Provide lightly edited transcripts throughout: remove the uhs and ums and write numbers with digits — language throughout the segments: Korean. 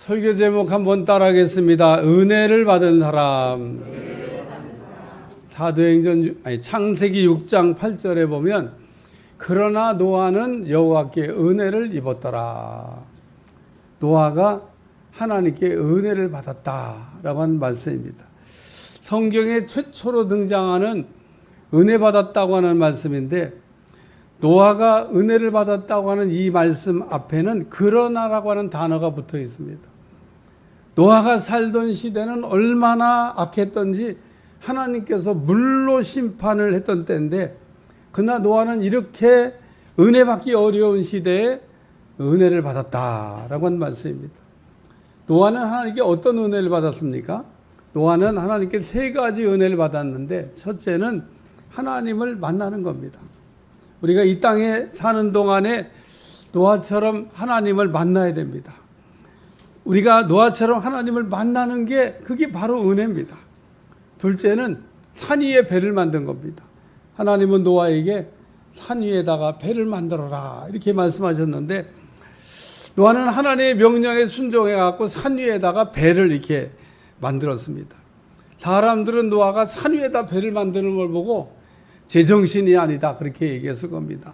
설교 제목 한번 따라하겠습니다. 은혜를 받은 사람. 창세기 6장 8절에 보면 그러나 노아는 여호와께 은혜를 입었더라. 노아가 하나님께 은혜를 받았다라고 하는 말씀입니다. 성경에 최초로 등장하는 은혜 받았다고 하는 말씀인데, 노아가 은혜를 받았다고 하는 이 말씀 앞에는 그러나라고 하는 단어가 붙어 있습니다. 노아가 살던 시대는 얼마나 악했던지 하나님께서 물로 심판을 했던 때인데, 그러나 노아는 이렇게 은혜 받기 어려운 시대에 은혜를 받았다라고 하는 말씀입니다. 노아는 하나님께 어떤 은혜를 받았습니까? 노아는 하나님께 세 가지 은혜를 받았는데, 첫째는 하나님을 만나는 겁니다. 우리가 이 땅에 사는 동안에 노아처럼 하나님을 만나야 됩니다. 우리가 노아처럼 하나님을 만나는 게 그게 바로 은혜입니다. 둘째는 산 위에 배를 만든 겁니다. 하나님은 노아에게 산 위에다가 배를 만들어라 이렇게 말씀하셨는데, 노아는 하나님의 명령에 순종해 갖고 산 위에다가 배를 이렇게 만들었습니다. 사람들은 노아가 산 위에다 배를 만드는 걸 보고 제정신이 아니다 그렇게 얘기했을 겁니다.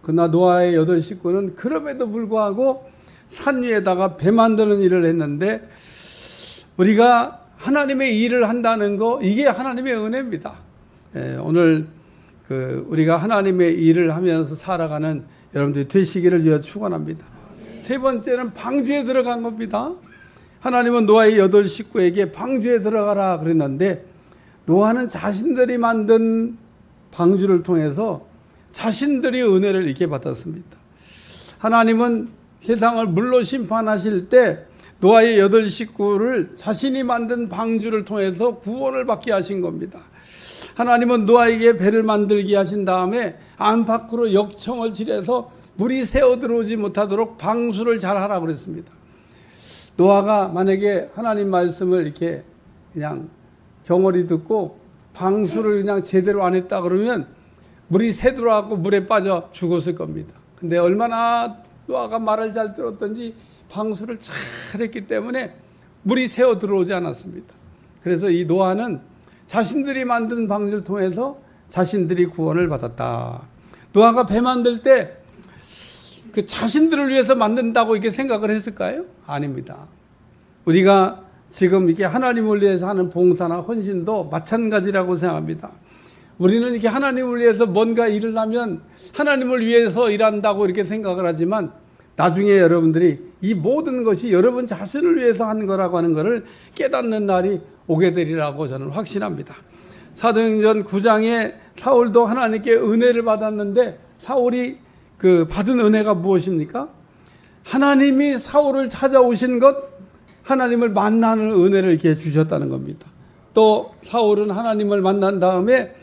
그러나 노아의 8 식구는 그럼에도 불구하고 산 위에다가 배 만드는 일을 했는데, 우리가 하나님의 일을 한다는 거, 이게 하나님의 은혜입니다. 오늘 우리가 하나님의 일을 하면서 살아가는 여러분들이 되시기를 위해 축원합니다. 세 번째는 방주에 들어간 겁니다. 하나님은 노아의 8 식구에게 방주에 들어가라 그랬는데, 노아는 자신들이 만든 방주를 통해서 자신들이 은혜를 이렇게 받았습니다. 하나님은 세상을 물로 심판하실 때 노아의 8 식구를 자신이 만든 방주를 통해서 구원을 받게 하신 겁니다. 하나님은 노아에게 배를 만들게 하신 다음에 안팎으로 역청을 칠해서 물이 새어 들어오지 못하도록 방수를 잘 하라고 그랬습니다. 노아가 만약에 하나님 말씀을 이렇게 그냥 경홀히 듣고 방수를 그냥 제대로 안 했다 그러면 물이 새들어가고 물에 빠져 죽었을 겁니다. 근데 얼마나 노아가 말을 잘 들었던지 방수를 잘 했기 때문에 물이 새어 들어오지 않았습니다. 그래서 이 노아는 자신들이 만든 방주를 통해서 자신들이 구원을 받았다. 노아가 배 만들 때 그 자신들을 위해서 만든다고 이렇게 생각을 했을까요? 아닙니다. 우리가 지금 이렇게 하나님을 위해서 하는 봉사나 헌신도 마찬가지라고 생각합니다. 우리는 이렇게 하나님을 위해서 뭔가 일을 하면 하나님을 위해서 일한다고 이렇게 생각을 하지만, 나중에 여러분들이 이 모든 것이 여러분 자신을 위해서 하는 거라고 하는 것을 깨닫는 날이 오게 되리라고 저는 확신합니다. 사도행전 9장에 사울도 하나님께 은혜를 받았는데, 사울이 받은 은혜가 무엇입니까? 하나님이 사울을 찾아오신 것, 하나님을 만나는 은혜를 이렇게 주셨다는 겁니다. 또 사울은 하나님을 만난 다음에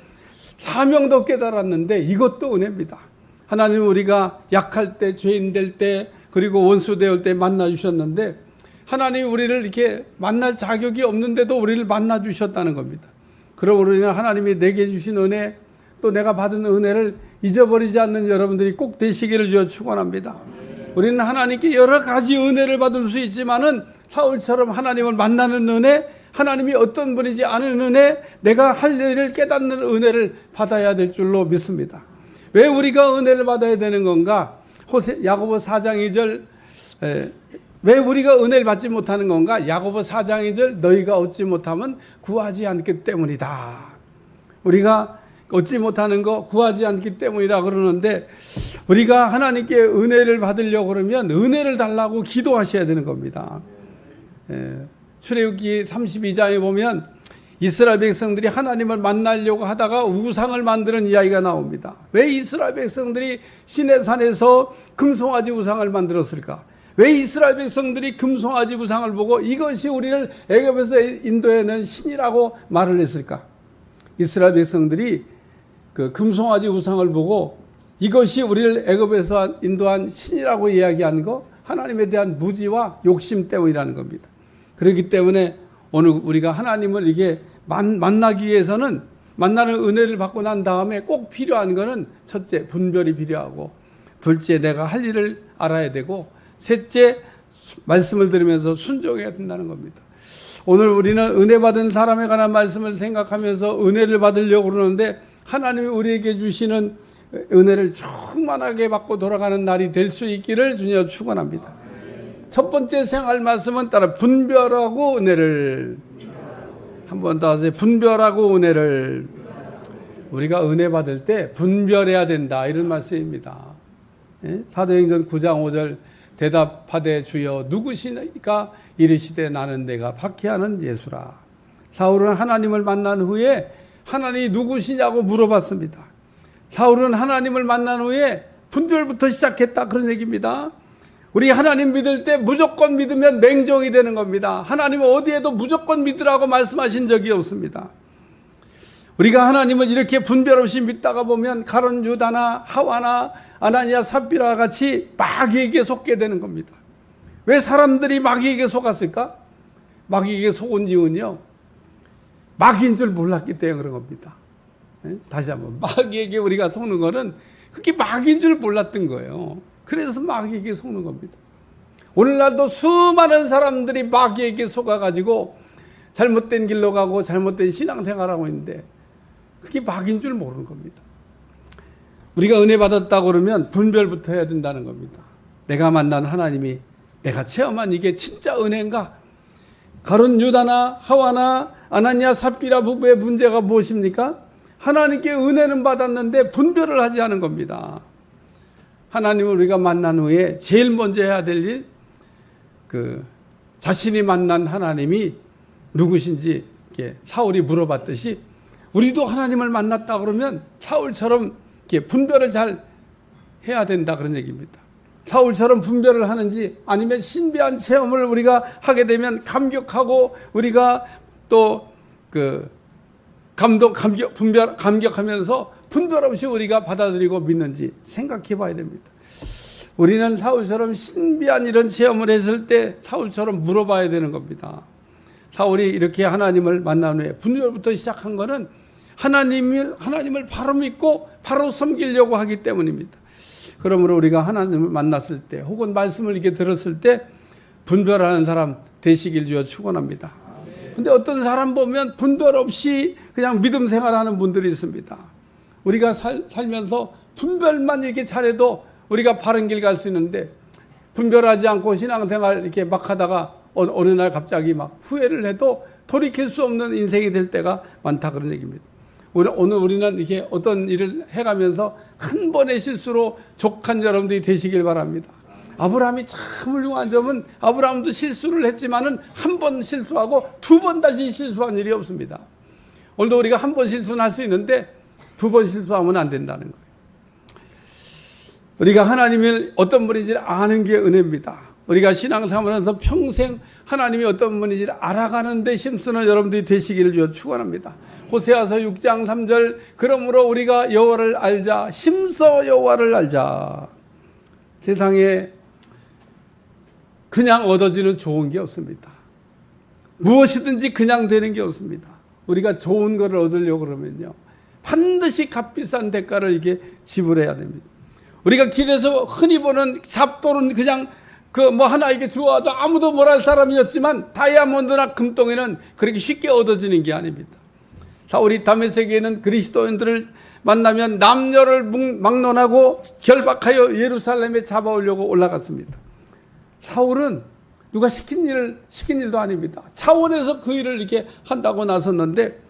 사명도 깨달았는데, 이것도 은혜입니다. 하나님은 우리가 약할 때, 죄인 될 때, 그리고 원수 되올 때 만나 주셨는데, 하나님이 우리를 이렇게 만날 자격이 없는데도 우리를 만나 주셨다는 겁니다. 그럼 우리는 하나님이 내게 주신 은혜, 또 내가 받은 은혜를 잊어버리지 않는 여러분들이 꼭 되시기를 주여 축원합니다. 우리는 하나님께 여러 가지 은혜를 받을 수 있지만은 사울처럼 하나님을 만나는 은혜, 하나님이 어떤 분인지 아는 은혜, 내가 할 일을 깨닫는 은혜를 받아야 될 줄로 믿습니다. 왜 우리가 은혜를 받아야 되는 건가? 야고보 4장 2절, 왜 우리가 은혜를 받지 못하는 건가? 야고보 4장 2절, 너희가 얻지 못하면 구하지 않기 때문이다. 우리가 얻지 못하는 거 구하지 않기 때문이다 그러는데, 우리가 하나님께 은혜를 받으려고 그러면 은혜를 달라고 기도하셔야 되는 겁니다. 출애굽기 32장에 보면 이스라엘 백성들이 하나님을 만나려고 하다가 우상을 만드는 이야기가 나옵니다. 왜 이스라엘 백성들이 시내산에서 금송아지 우상을 만들었을까? 왜 이스라엘 백성들이 금송아지 우상을 보고 이것이 우리를 애굽에서 인도해낸 신이라고 말을 했을까? 이스라엘 백성들이 금송아지 우상을 보고 이것이 우리를 애굽에서 인도한 신이라고 이야기한 거, 하나님에 대한 무지와 욕심 때문이라는 겁니다. 그렇기 때문에 오늘 우리가 하나님을 이게 만나기 위해서는, 만나는 은혜를 받고 난 다음에 꼭 필요한 거는, 첫째 분별이 필요하고, 둘째 내가 할 일을 알아야 되고, 셋째 말씀을 들으면서 순종해야 된다는 겁니다. 오늘 우리는 은혜 받은 사람에 관한 말씀을 생각하면서 은혜를 받으려고 그러는데 하나님이 우리에게 주시는 은혜를 충만하게 받고 돌아가는 날이 될 수 있기를 주님 축원합니다. 첫 번째 생활 말씀은 따라 분별하고 은혜를, 한 번 더 하세요. 분별하고 은혜를. 우리가 은혜 받을 때 분별해야 된다, 이런 말씀입니다. 사도행전 9장 5절 대답하되 주여 누구시니까 이르시되 나는 내가 박해하는 예수라. 사울은 하나님을 만난 후에 하나님이 누구시냐고 물어봤습니다. 사울은 하나님을 만난 후에 분별부터 시작했다, 그런 얘기입니다. 우리 하나님 믿을 때 무조건 믿으면 맹종이 되는 겁니다. 하나님은 어디에도 무조건 믿으라고 말씀하신 적이 없습니다. 우리가 하나님을 이렇게 분별 없이 믿다가 보면 가룟 유다나 하와나 아나니아 삽비라 같이 마귀에게 속게 되는 겁니다. 왜 사람들이 마귀에게 속았을까? 마귀에게 속은 이유는요, 마귀인 줄 몰랐기 때문에 그런 겁니다. 다시 한번, 마귀에게 우리가 속는 거는 그게 마귀인 줄 몰랐던 거예요. 그래서 마귀에게 속는 겁니다. 오늘날도 수많은 사람들이 마귀에게 속아가지고 잘못된 길로 가고 잘못된 신앙생활하고 있는데 그게 마귀인 줄 모르는 겁니다. 우리가 은혜 받았다고 그러면 분별부터 해야 된다는 겁니다. 내가 만난 하나님이, 내가 체험한 이게 진짜 은혜인가? 가룟 유다나 하와나 아나니아 삽비라 부부의 문제가 무엇입니까? 하나님께 은혜는 받았는데 분별을 하지 않은 겁니다. 하나님을 우리가 만난 후에 제일 먼저 해야 될 일, 자신이 만난 하나님이 누구신지 이렇게 사울이 물어봤듯이 우리도 하나님을 만났다 그러면 사울처럼 이렇게 분별을 잘 해야 된다, 그런 얘기입니다. 사울처럼 분별을 하는지, 아니면 신비한 체험을 우리가 하게 되면 감격하고 우리가 또 감격하면서 분별 없이 우리가 받아들이고 믿는지 생각해 봐야 됩니다. 우리는 사울처럼 신비한 이런 체험을 했을 때 사울처럼 물어봐야 되는 겁니다. 사울이 이렇게 하나님을 만난 후에 분별부터 시작한 거는 하나님을 바로 믿고 바로 섬기려고 하기 때문입니다. 그러므로 우리가 하나님을 만났을 때 혹은 말씀을 이렇게 들었을 때 분별하는 사람 되시길 주여 축원합니다. 근데 어떤 사람 보면 분별 없이 그냥 믿음 생활하는 분들이 있습니다. 우리가 살면서 분별만 이렇게 잘해도 우리가 바른 길 갈 수 있는데 분별하지 않고 신앙생활 이렇게 막 하다가 어느 날 갑자기 막 후회를 해도 돌이킬 수 없는 인생이 될 때가 많다, 그런 얘기입니다. 오늘 우리는 이렇게 어떤 일을 해가면서 한 번의 실수로 족한 여러분들이 되시길 바랍니다. 아브라함이 참 훌륭한 점은 아브라함도 실수를 했지만은 한 번 실수하고 두 번 다시 실수한 일이 없습니다. 오늘도 우리가 한 번 실수는 할 수 있는데 두 번 실수하면 안 된다는 거예요. 우리가 하나님을 어떤 분인지를 아는 게 은혜입니다. 우리가 신앙생활하면서 평생 하나님이 어떤 분인지를 알아가는 데 힘쓰는 여러분들이 되시기를 주여 축원합니다. 호세아서 6장 3절 그러므로 우리가 여호와를 알자, 힘써 여호와를 알자. 세상에 그냥 얻어지는 좋은 게 없습니다. 무엇이든지 그냥 되는 게 없습니다. 우리가 좋은 것을 얻으려고 그러면요, 반드시 값비싼 대가를 이게 지불해야 됩니다. 우리가 길에서 흔히 보는 잡돌은 그냥 하나 이게 주워도 아무도 뭘 할 사람이었지만 다이아몬드나 금덩이는 그렇게 쉽게 얻어지는 게 아닙니다. 사울이 다메섹에 있는 그리스도인들을 만나면 남녀를 막론하고 결박하여 예루살렘에 잡아오려고 올라갔습니다. 사울은 누가 시킨 일도 아닙니다. 차원에서 그 일을 이렇게 한다고 나섰는데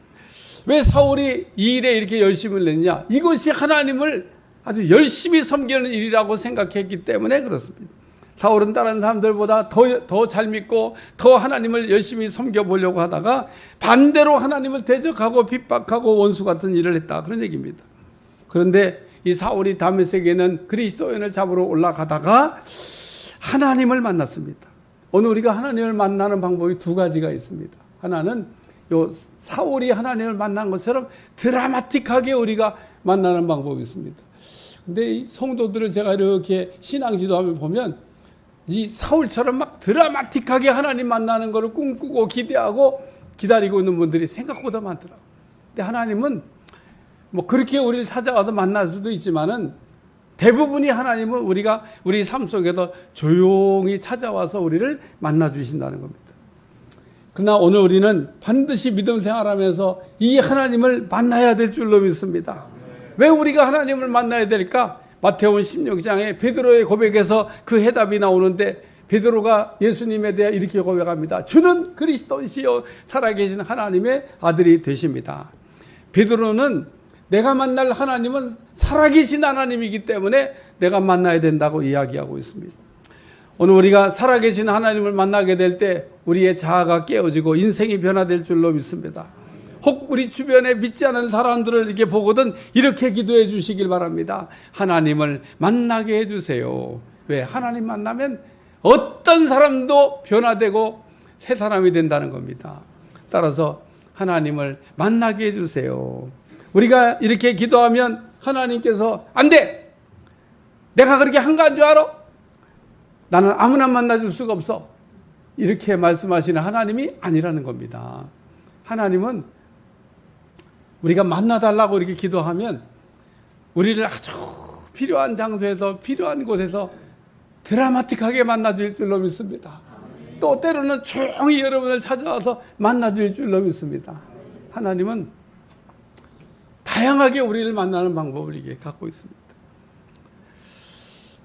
왜 사울이 이 일에 이렇게 열심을 냈냐? 이것이 하나님을 아주 열심히 섬기는 일이라고 생각했기 때문에 그렇습니다. 사울은 다른 사람들보다 더 잘 믿고 더 하나님을 열심히 섬겨보려고 하다가 반대로 하나님을 대적하고 핍박하고 원수 같은 일을 했다, 그런 얘기입니다. 그런데 이 사울이 다메섹에는 그리스도인을 잡으러 올라가다가 하나님을 만났습니다. 오늘 우리가 하나님을 만나는 방법이 두 가지가 있습니다. 하나는 요 사울이 하나님을 만난 것처럼 드라마틱하게 우리가 만나는 방법이 있습니다. 근데 이 성도들을 제가 이렇게 신앙지도하면 보면 이 사울처럼 막 드라마틱하게 하나님 만나는 것을 꿈꾸고 기대하고 기다리고 있는 분들이 생각보다 많더라고요. 근데 하나님은 그렇게 우리를 찾아와서 만날 수도 있지만은 대부분이 하나님은 우리 삶 속에서 조용히 찾아와서 우리를 만나 주신다는 겁니다. 그러나 오늘 우리는 반드시 믿음 생활하면서 이 하나님을 만나야 될 줄로 믿습니다. 왜 우리가 하나님을 만나야 될까? 마태복음 16장에 베드로의 고백에서 그 해답이 나오는데, 베드로가 예수님에 대해 이렇게 고백합니다. 주는 그리스도시요 살아계신 하나님의 아들이 되십니다. 베드로는 내가 만날 하나님은 살아계신 하나님이기 때문에 내가 만나야 된다고 이야기하고 있습니다. 오늘 우리가 살아계신 하나님을 만나게 될 때 우리의 자아가 깨어지고 인생이 변화될 줄로 믿습니다. 혹 우리 주변에 믿지 않은 사람들을 이렇게 보거든 이렇게 기도해 주시길 바랍니다. 하나님을 만나게 해주세요. 왜? 하나님 만나면 어떤 사람도 변화되고 새 사람이 된다는 겁니다. 따라서 하나님을 만나게 해주세요. 우리가 이렇게 기도하면 하나님께서 안 돼! 내가 그렇게 한가한 줄 알아? 나는 아무나 만나줄 수가 없어. 이렇게 말씀하시는 하나님이 아니라는 겁니다. 하나님은 우리가 만나달라고 이렇게 기도하면 우리를 아주 필요한 장소에서 필요한 곳에서 드라마틱하게 만나줄 줄로 믿습니다. 또 때로는 조용히 여러분을 찾아와서 만나줄 줄로 믿습니다. 하나님은 다양하게 우리를 만나는 방법을 이게 갖고 있습니다.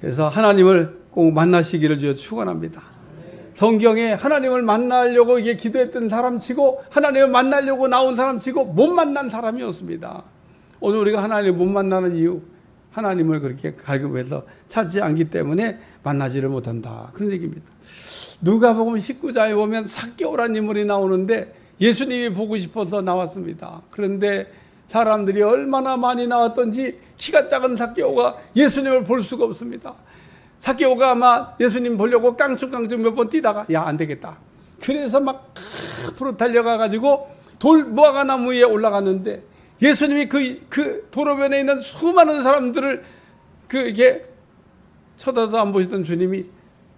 그래서 하나님을 꼭 만나시기를 주여 축원합니다. 성경에 하나님을 만나려고 이게 기도했던 사람 치고 하나님을 만나려고 나온 사람 치고 못 만난 사람이 없습니다. 오늘 우리가 하나님을 못 만나는 이유, 하나님을 그렇게 갈급해서 찾지 않기 때문에 만나지를 못한다, 그런 얘기입니다. 누가복음 19장에 보면 삭개오라는 인물이 나오는데 예수님이 보고 싶어서 나왔습니다. 그런데 사람들이 얼마나 많이 나왔던지 키가 작은 삭개오가 예수님을 볼 수가 없습니다. 삭개오가 아마 예수님 보려고 깡충깡충 몇 번 뛰다가 야, 안 되겠다. 그래서 막 앞으로 달려가가지고 돌무화과 나무 위에 올라갔는데 예수님이 그 도로변에 있는 수많은 사람들을 이게 쳐다도 안 보시던 주님이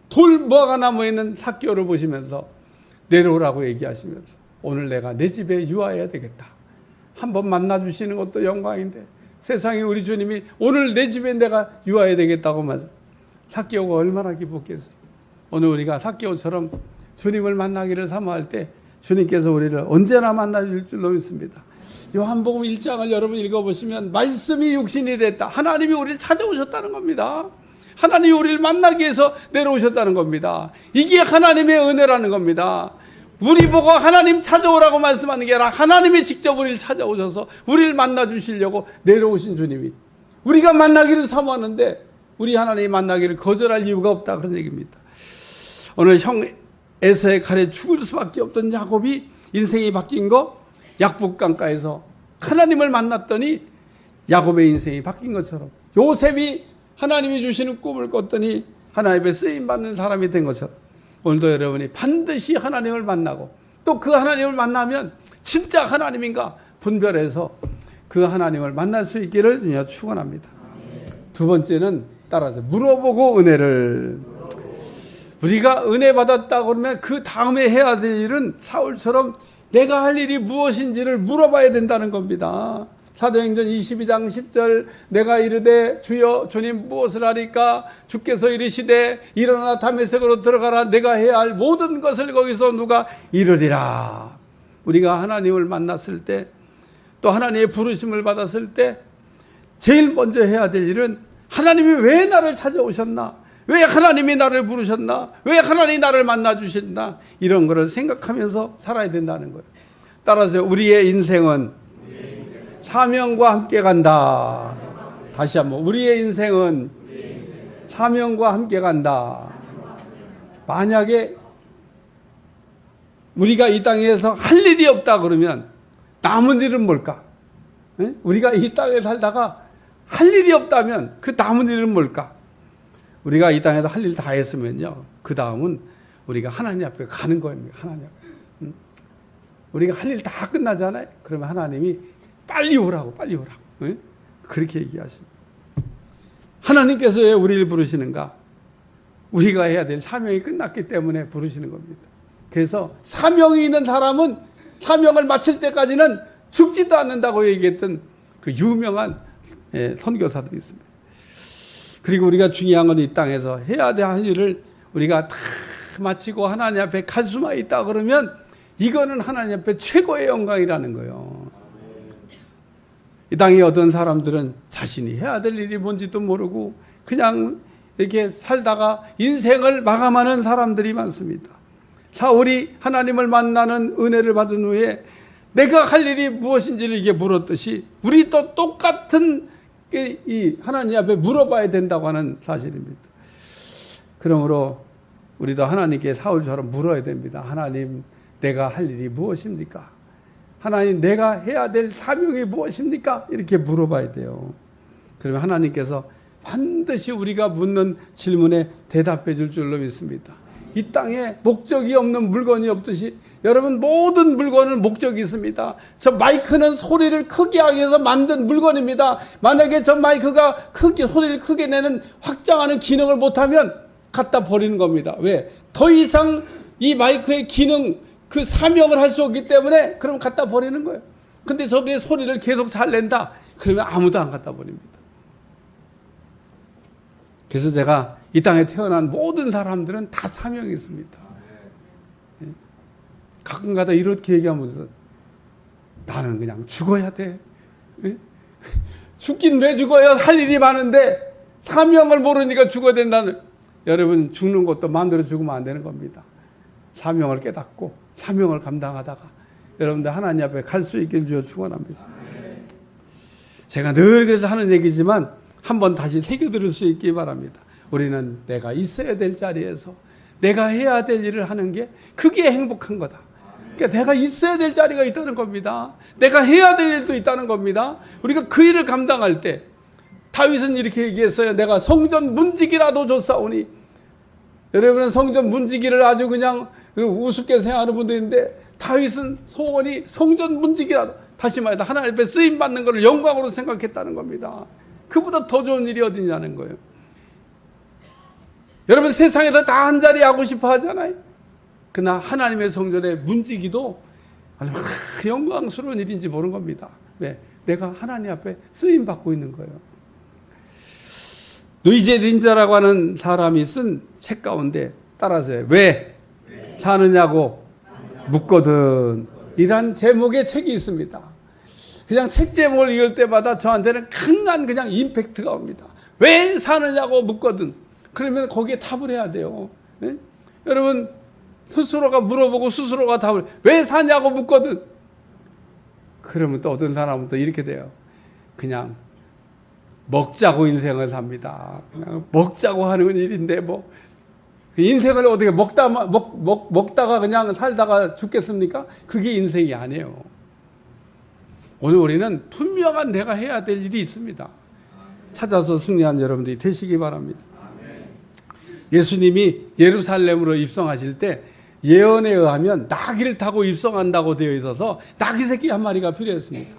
돌무화과 나무에 있는 삭개오를 보시면서 내려오라고 얘기하시면서 오늘 내가 내 집에 유하해야 되겠다. 한번 만나주시는 것도 영광인데 세상에 우리 주님이 오늘 내 집에 내가 유하해야 되겠다고 말씀. 삭개오가 얼마나 기뻤겠어요. 오늘 우리가 삭개오처럼 주님을 만나기를 사모할 때 주님께서 우리를 언제나 만나줄 줄로 믿습니다. 요한복음 1장을 여러분 읽어보시면 말씀이 육신이 됐다. 하나님이 우리를 찾아오셨다는 겁니다. 하나님이 우리를 만나기 위해서 내려오셨다는 겁니다. 이게 하나님의 은혜라는 겁니다. 우리 보고 하나님 찾아오라고 말씀하는 게 아니라 하나님이 직접 우리를 찾아오셔서 우리를 만나주시려고 내려오신 주님이 우리가 만나기를 사모하는데 우리 하나님이 만나기를 거절할 이유가 없다, 그런 얘기입니다. 오늘 형 에서의 칼에 죽을 수밖에 없던 야곱이 인생이 바뀐 거 약복강가에서 하나님을 만났더니 야곱의 인생이 바뀐 것처럼 요셉이 하나님이 주시는 꿈을 꿨더니 하나님의 쓰임받는 사람이 된 것처럼 오늘도 여러분이 반드시 하나님을 만나고 또 그 하나님을 만나면 진짜 하나님인가 분별해서 그 하나님을 만날 수 있기를 축원합니다. 두 번째는 따라서 물어보고 은혜를, 우리가 은혜 받았다 그러면 그 다음에 해야 될 일은 사울처럼 내가 할 일이 무엇인지를 물어봐야 된다는 겁니다. 사도행전 22장 10절 내가 이르되 주여 주님 무엇을 하리까 주께서 이르시되 일어나 다메섹으로 들어가라 내가 해야 할 모든 것을 거기서 누가 이르리라. 우리가 하나님을 만났을 때 또 하나님의 부르심을 받았을 때 제일 먼저 해야 될 일은 하나님이 왜 나를 찾아오셨나, 왜 하나님이 나를 부르셨나, 왜 하나님이 나를 만나주셨나, 이런 거를 생각하면서 살아야 된다는 거예요. 따라서 우리의 인생은 사명과 함께 간다. 다시 한번, 우리의 인생은 사명과 함께 간다. 만약에 우리가 이 땅에서 할 일이 없다 그러면 남은 일은 뭘까? 우리가 이 땅에 살다가 할 일이 없다면 그 남은 일은 뭘까? 우리가 이 땅에서 할 일 다 했으면요, 그 다음은 우리가 하나님 앞에 가는 겁니다. 하나님 앞에. 우리가 할 일 다 끝나잖아요. 그러면 하나님이 빨리 오라고 그렇게 얘기하십니다. 하나님께서 왜 우리를 부르시는가? 우리가 해야 될 사명이 끝났기 때문에 부르시는 겁니다. 그래서 사명이 있는 사람은 사명을 마칠 때까지는 죽지도 않는다고 얘기했던 그 유명한 선교사도 있습니다. 그리고 우리가 중요한 건 이 땅에서 해야 될 일을 우리가 다 마치고 하나님 앞에 갈 수만 있다 그러면 이거는 하나님 앞에 최고의 영광이라는 거예요. 이 땅에 어떤 사람들은 자신이 해야 될 일이 뭔지도 모르고 그냥 이렇게 살다가 인생을 마감하는 사람들이 많습니다. 사울이 하나님을 만나는 은혜를 받은 후에 내가 할 일이 무엇인지를 이게 물었듯이 우리 또 똑같은 이 하나님 앞에 물어봐야 된다고 하는 사실입니다. 그러므로 우리도 하나님께 사울처럼 물어야 됩니다. 하나님, 내가 할 일이 무엇입니까? 하나님, 내가 해야 될 사명이 무엇입니까? 이렇게 물어봐야 돼요. 그러면 하나님께서 반드시 우리가 묻는 질문에 대답해 줄 줄로 믿습니다. 이 땅에 목적이 없는 물건이 없듯이 여러분 모든 물건은 목적이 있습니다. 저 마이크는 소리를 크게 하기 위해서 만든 물건입니다. 만약에 저 마이크가 소리를 크게 내는 확장하는 기능을 못하면 갖다 버리는 겁니다. 왜? 더 이상 이 마이크의 기능, 그 사명을 할 수 없기 때문에 그럼 갖다 버리는 거예요. 근데 저게 소리를 계속 잘 낸다. 그러면 아무도 안 갖다 버립니다. 그래서 제가 이 땅에 태어난 모든 사람들은 다 사명이 있습니다. 가끔가다 이렇게 얘기하면서 나는 그냥 죽어야 돼. 죽긴 왜 죽어요? 할 일이 많은데 사명을 모르니까 죽어야 된다는. 여러분, 죽는 것도 마음대로 죽으면 안 되는 겁니다. 사명을 깨닫고 사명을 감당하다가 여러분들 하나님 앞에 갈 수 있게 주어 축원합니다. 제가 늘 그래서 하는 얘기지만 한번 다시 새겨들을 수 있기 바랍니다. 우리는 내가 있어야 될 자리에서 내가 해야 될 일을 하는 게 그게 행복한 거다. 그러니까 내가 있어야 될 자리가 있다는 겁니다. 내가 해야 될 일도 있다는 겁니다. 우리가 그 일을 감당할 때 다윗은 이렇게 얘기했어요. 내가 성전 문지기라도 줬사오니. 여러분은 성전 문지기를 아주 그냥 우습게 생각하는 분들인데 다윗은 소원이 성전 문지기라도, 다시 말해서 하나님 앞에 쓰임 받는 것을 영광으로 생각했다는 겁니다. 그보다 더 좋은 일이 어디냐는 거예요. 여러분 세상에서 다 한 자리 하고 싶어 하잖아요. 그러나 하나님의 성전의 문지기도 아주 영광스러운 일인지 모르는 겁니다. 왜? 내가 하나님 앞에 쓰임 받고 있는 거예요. 노이제 린자라고 하는 사람이 쓴 책 가운데 따라서 왜 사느냐고 묻거든 이란 제목의 책이 있습니다. 그냥 책 제목을 읽을 때마다 저한테는 강한 그냥 임팩트가 옵니다. 왜 사느냐고 묻거든. 그러면 거기에 답을 해야 돼요. 네? 여러분 스스로가 물어보고 스스로가 답을, 왜 사냐고 묻거든. 그러면 또 어떤 사람은 또 이렇게 돼요. 그냥 먹자고 인생을 삽니다. 그냥 먹자고 하는 일인데 뭐 인생을 어떻게 먹다가 그냥 살다가 죽겠습니까? 그게 인생이 아니에요. 오늘 우리는 분명한 내가 해야 될 일이 있습니다. 찾아서 승리한 여러분들이 되시기 바랍니다. 예수님이 예루살렘으로 입성하실 때 예언에 의하면 나귀를 타고 입성한다고 되어 있어서 나귀 새끼 한 마리가 필요했습니다.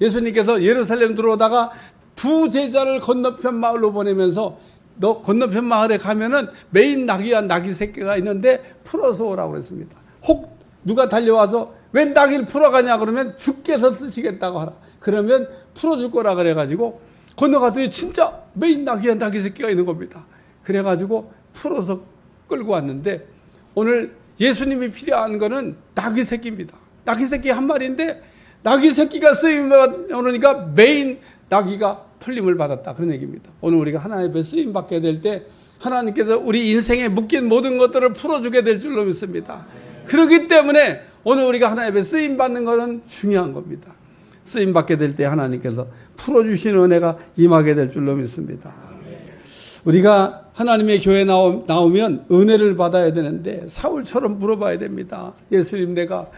예수님께서 예루살렘 들어오다가 두 제자를 건너편 마을로 보내면서 너 건너편 마을에 가면은 메인 나귀한 나귀 새끼가 있는데 풀어서 오라고 했습니다. 혹 누가 달려와서 왜 나귀를 풀어가냐 그러면 주께서 쓰시겠다고 하라. 그러면 풀어줄 거라 그래가지고 건너가더니 진짜 메인 나귀한 나귀 새끼가 있는 겁니다. 그래가지고 풀어서 끌고 왔는데 오늘 예수님이 필요한 거는 나귀 새끼입니다. 나귀 새끼 한 마리인데 나귀 새끼가 쓰임을 오르니까 메인 나귀가 풀림을 받았다. 그런 얘기입니다. 오늘 우리가 하나님 앞에 쓰임 받게 될 때 하나님께서 우리 인생에 묶인 모든 것들을 풀어주게 될 줄로 믿습니다. 그렇기 때문에 오늘 우리가 하나님 앞에 쓰임 받는 것은 중요한 겁니다. 쓰임 받게 될 때 하나님께서 풀어주시는 은혜가 임하게 될 줄로 믿습니다. 우리가 하나님의 교회에 나오면 은혜를 받아야 되는데 사울처럼 물어봐야 됩니다. 예수님, 내가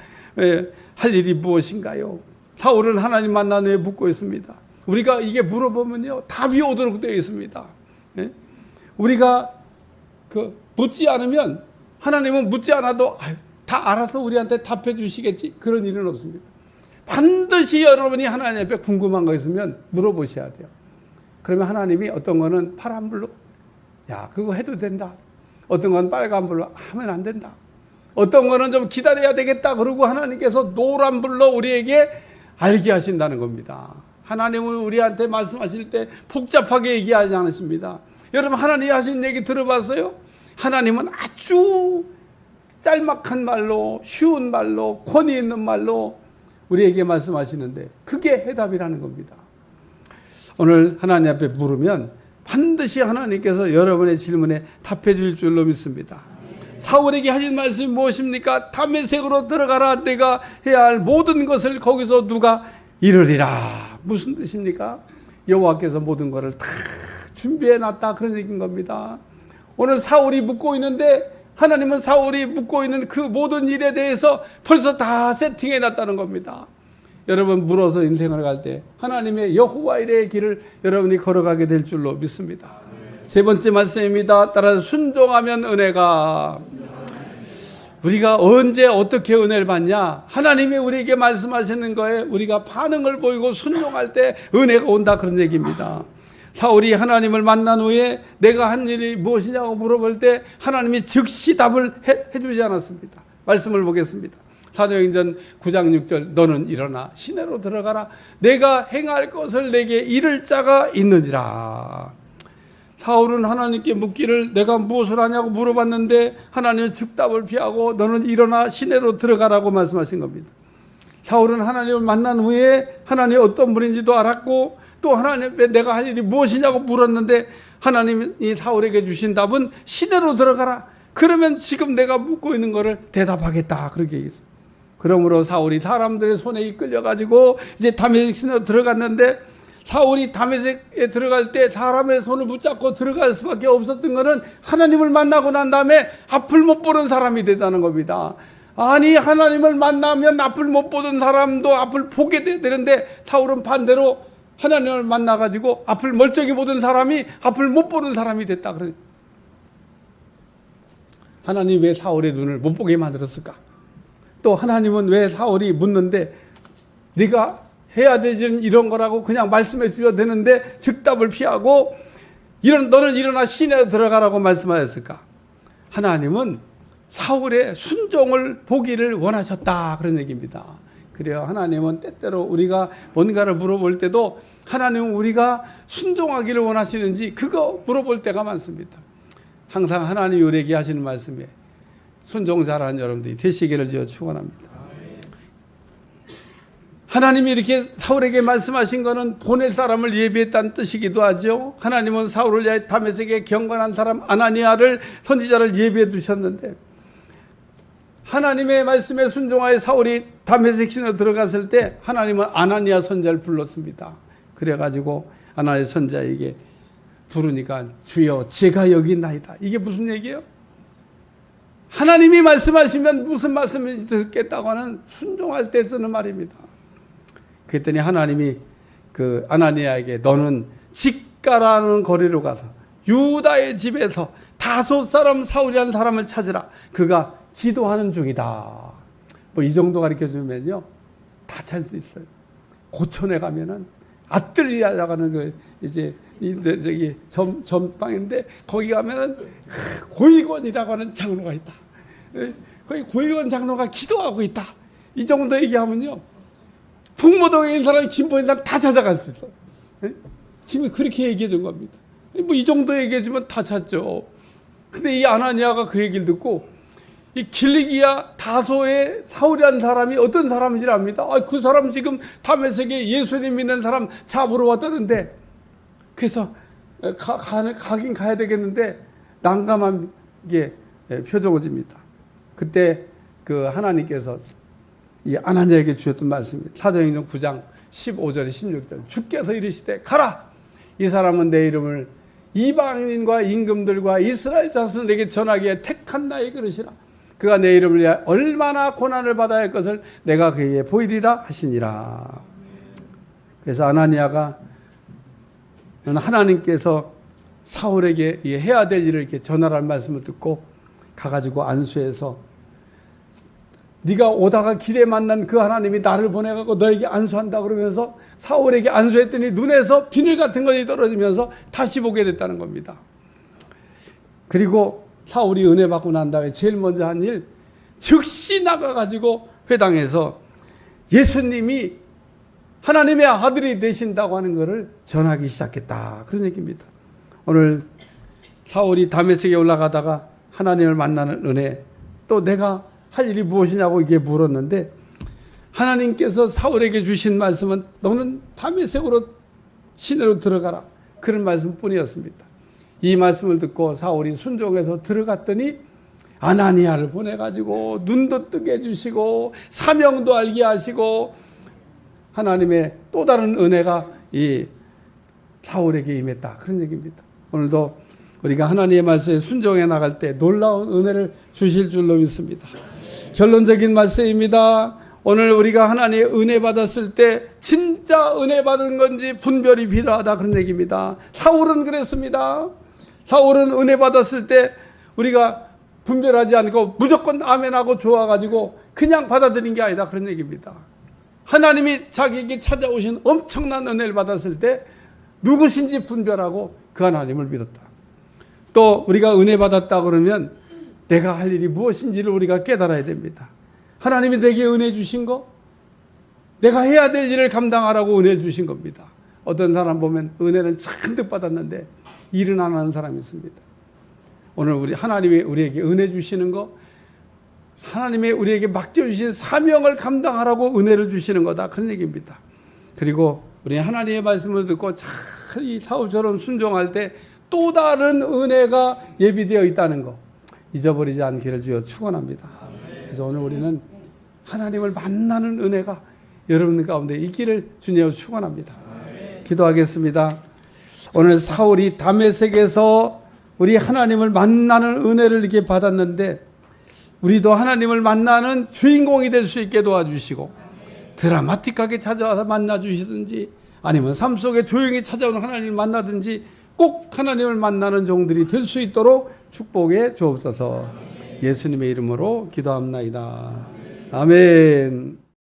할 일이 무엇인가요? 사울은 하나님 만난 후에 묻고 있습니다. 우리가 이게 물어보면요 답이 오도록 되어 있습니다. 우리가 묻지 않으면 하나님은 묻지 않아도 다 알아서 우리한테 답해 주시겠지, 그런 일은 없습니다. 반드시 여러분이 하나님 앞에 궁금한 거 있으면 물어보셔야 돼요. 그러면 하나님이 어떤 거는 파란불로 야 그거 해도 된다, 어떤 건 빨간불로 하면 안 된다, 어떤 거는 좀 기다려야 되겠다 그러고 하나님께서 노란불로 우리에게 알게 하신다는 겁니다. 하나님은 우리한테 말씀하실 때 복잡하게 얘기하지 않으십니다. 여러분 하나님이 하신 얘기 들어봤어요? 하나님은 아주 짤막한 말로, 쉬운 말로, 권위 있는 말로 우리에게 말씀하시는데 그게 해답이라는 겁니다. 오늘 하나님 앞에 물으면 반드시 하나님께서 여러분의 질문에 답해 줄 줄로 믿습니다. 사울에게 하신 말씀이 무엇입니까? 다메섹으로 들어가라. 내가 해야 할 모든 것을 거기서 누가 이루리라. 무슨 뜻입니까? 여호와께서 모든 것을 다 준비해 놨다, 그런 얘기인 겁니다. 오늘 사울이 묻고 있는데 하나님은 사울이 묻고 있는 그 모든 일에 대해서 벌써 다 세팅해 놨다는 겁니다. 여러분 물어서 인생을 갈 때 하나님의 여호와 일의 길을 여러분이 걸어가게 될 줄로 믿습니다. 세 번째 말씀입니다. 따라서 순종하면 은혜가. 우리가 언제 어떻게 은혜를 받냐? 하나님이 우리에게 말씀하시는 거에 우리가 반응을 보이고 순종할 때 은혜가 온다, 그런 얘기입니다. 사울이 하나님을 만난 후에 내가 한 일이 무엇이냐고 물어볼 때 하나님이 즉시 답을 해주지 않았습니다. 말씀을 보겠습니다. 사도행전 9장 6절 너는 일어나 시내로 들어가라. 내가 행할 것을 내게 이를 자가 있느니라. 사울은 하나님께 묻기를 내가 무엇을 하냐고 물어봤는데 하나님은 즉답을 피하고 너는 일어나 시내로 들어가라고 말씀하신 겁니다. 사울은 하나님을 만난 후에 하나님이 어떤 분인지도 알았고 또 하나님께 내가 할 일이 무엇이냐고 물었는데 하나님이 사울에게 주신 답은 시내로 들어가라. 그러면 지금 내가 묻고 있는 것을 대답하겠다, 그렇게 얘기했어요. 그러므로 사울이 사람들의 손에 이끌려가지고 이제 다메섹 시내로 들어갔는데 사울이 다메섹에 들어갈 때 사람의 손을 붙잡고 들어갈 수밖에 없었던 것은 하나님을 만나고 난 다음에 앞을 못 보는 사람이 되다는 겁니다. 아니 하나님을 만나면 앞을 못 보던 사람도 앞을 보게 되는데 사울은 반대로 하나님을 만나가지고 앞을 멀쩡히 보던 사람이 앞을 못 보는 사람이 됐다. 하나님이 왜 사울의 눈을 못 보게 만들었을까? 또 하나님은 왜 사울이 묻는데 네가 해야 되는 이런 거라고 그냥 말씀해 주셔도 되는데 즉답을 피하고 너는 일어나 시내로 들어가라고 말씀하셨을까? 하나님은 사울의 순종을 보기를 원하셨다, 그런 얘기입니다. 그래요. 하나님은 때때로 우리가 뭔가를 물어볼 때도 하나님은 우리가 순종하기를 원하시는지 그거 물어볼 때가 많습니다. 항상 하나님이 우리에게 하시는 말씀에 순종 잘하는 여러분들이 되시기를 축원합니다. 하나님이 이렇게 사울에게 말씀하신 것은 보낼 사람을 예비했다는 뜻이기도 하죠. 하나님은 사울을 위하여 다메섹에 경건한 사람 아나니아를 선지자를 예비해 두셨는데 하나님의 말씀에 순종하여 사울이 다메섹 시내로 들어갔을 때 하나님은 아나니아 선지자를 불렀습니다. 그래가지고 아나니아 선지자에게 부르니까 주여 제가 여기 있나이다. 이게 무슨 얘기예요? 하나님이 말씀하시면 무슨 말씀을 듣겠다고 하는 순종할 때 쓰는 말입니다. 그랬더니 하나님이 그 아나니아에게 너는 직가라는 거리로 가서 유다의 집에서 다소 사람 사울이라는 사람을 찾으라. 그가 기도하는 중이다. 뭐 이 정도 가르쳐 주면요 다 찾을 수 있어요. 고촌에 가면은 아뜰리아라고 하는 그 이제 저기 전방인데 거기 가면은 고위권이라고 하는 장로가 있다. 거기 고위권 장로가 기도하고 있다. 이 정도 얘기하면요 북모동에 있는 사람, 진보에 있는 사람 다 찾아갈 수 있어. 지금 그렇게 얘기해 준 겁니다. 뭐 이 정도 얘기해 주면 다 찾죠. 근데 이 아나니아가 그 얘기를 듣고 이 길리기아 다소의 사울이라는 사람이 어떤 사람인지 압니다. 그 사람 지금 다메섹에 예수님 믿는 사람 잡으러 왔다는데 그래서 가긴 가야 되겠는데 난감한 게 표적을 집니다. 그때 그 하나님께서 이 아나니아에게 주셨던 말씀입니다. 사도행전 9장 15절 16절 주께서 이르시되 가라. 이 사람은 내 이름을 이방인과 임금들과 이스라엘 자손에게 전하기에 택한 나의 그릇이라. 그가 내 이름을 위하여 얼마나 고난을 받아야 할 것을 내가 그에게 보이리라 하시니라. 그래서 아나니아가 하나님께서 사울에게 해야 될 일을 이렇게 전하라는 말씀을 듣고 가가지고 안수해서 네가 오다가 길에 만난 그 하나님이 나를 보내갖고 너에게 안수한다 그러면서 사울에게 안수했더니 눈에서 비늘 같은 것이 떨어지면서 다시 보게 됐다는 겁니다. 그리고 사울이 은혜 받고 난 다음에 제일 먼저 한 일, 즉시 나가가지고 회당에서 예수님이 하나님의 아들이 되신다고 하는 것을 전하기 시작했다. 그런 얘기입니다. 오늘 사울이 다메섹에 올라가다가 하나님을 만나는 은혜, 또 내가 할 일이 무엇이냐고 이게 물었는데 하나님께서 사울에게 주신 말씀은 너는 다메섹으로 시내로 들어가라, 그런 말씀뿐이었습니다. 이 말씀을 듣고 사울이 순종해서 들어갔더니 아나니아를 보내가지고 눈도 뜨게 해주시고 사명도 알게 하시고 하나님의 또 다른 은혜가 이 사울에게 임했다, 그런 얘기입니다. 오늘도 우리가 하나님의 말씀에 순종해 나갈 때 놀라운 은혜를 주실 줄로 믿습니다. 결론적인 말씀입니다. 오늘 우리가 하나님의 은혜 받았을 때 진짜 은혜 받은 건지 분별이 필요하다, 그런 얘기입니다. 사울은 그랬습니다. 사울은 은혜 받았을 때 우리가 분별하지 않고 무조건 아멘하고 좋아가지고 그냥 받아들인 게 아니다, 그런 얘기입니다. 하나님이 자기에게 찾아오신 엄청난 은혜를 받았을 때 누구신지 분별하고 그 하나님을 믿었다. 또 우리가 은혜 받았다 그러면 내가 할 일이 무엇인지를 우리가 깨달아야 됩니다. 하나님이 내게 은혜 주신 거, 내가 해야 될 일을 감당하라고 은혜를 주신 겁니다. 어떤 사람 보면 은혜는 잔뜩 받았는데 일은 안 하는 사람이 있습니다. 오늘 우리 하나님이 우리에게 은혜 주시는 거, 하나님이 우리에게 맡겨주신 사명을 감당하라고 은혜를 주시는 거다, 그런 얘기입니다. 그리고 우리 하나님의 말씀을 듣고 잘 이 사울처럼 순종할 때 또 다른 은혜가 예비되어 있다는 거 잊어버리지 않기를 주여 축원합니다. 그래서 오늘 우리는 하나님을 만나는 은혜가 여러분 가운데 있기를 주님으로 축원합니다. 기도하겠습니다. 오늘 사울이 다메섹에서 우리 하나님을 만나는 은혜를 이렇게 받았는데 우리도 하나님을 만나는 주인공이 될 수 있게 도와주시고 드라마틱하게 찾아와서 만나주시든지 아니면 삶 속에 조용히 찾아오는 하나님을 만나든지 꼭 하나님을 만나는 종들이 될 수 있도록 축복해 주옵소서. 예수님의 이름으로 기도합나이다. 아멘.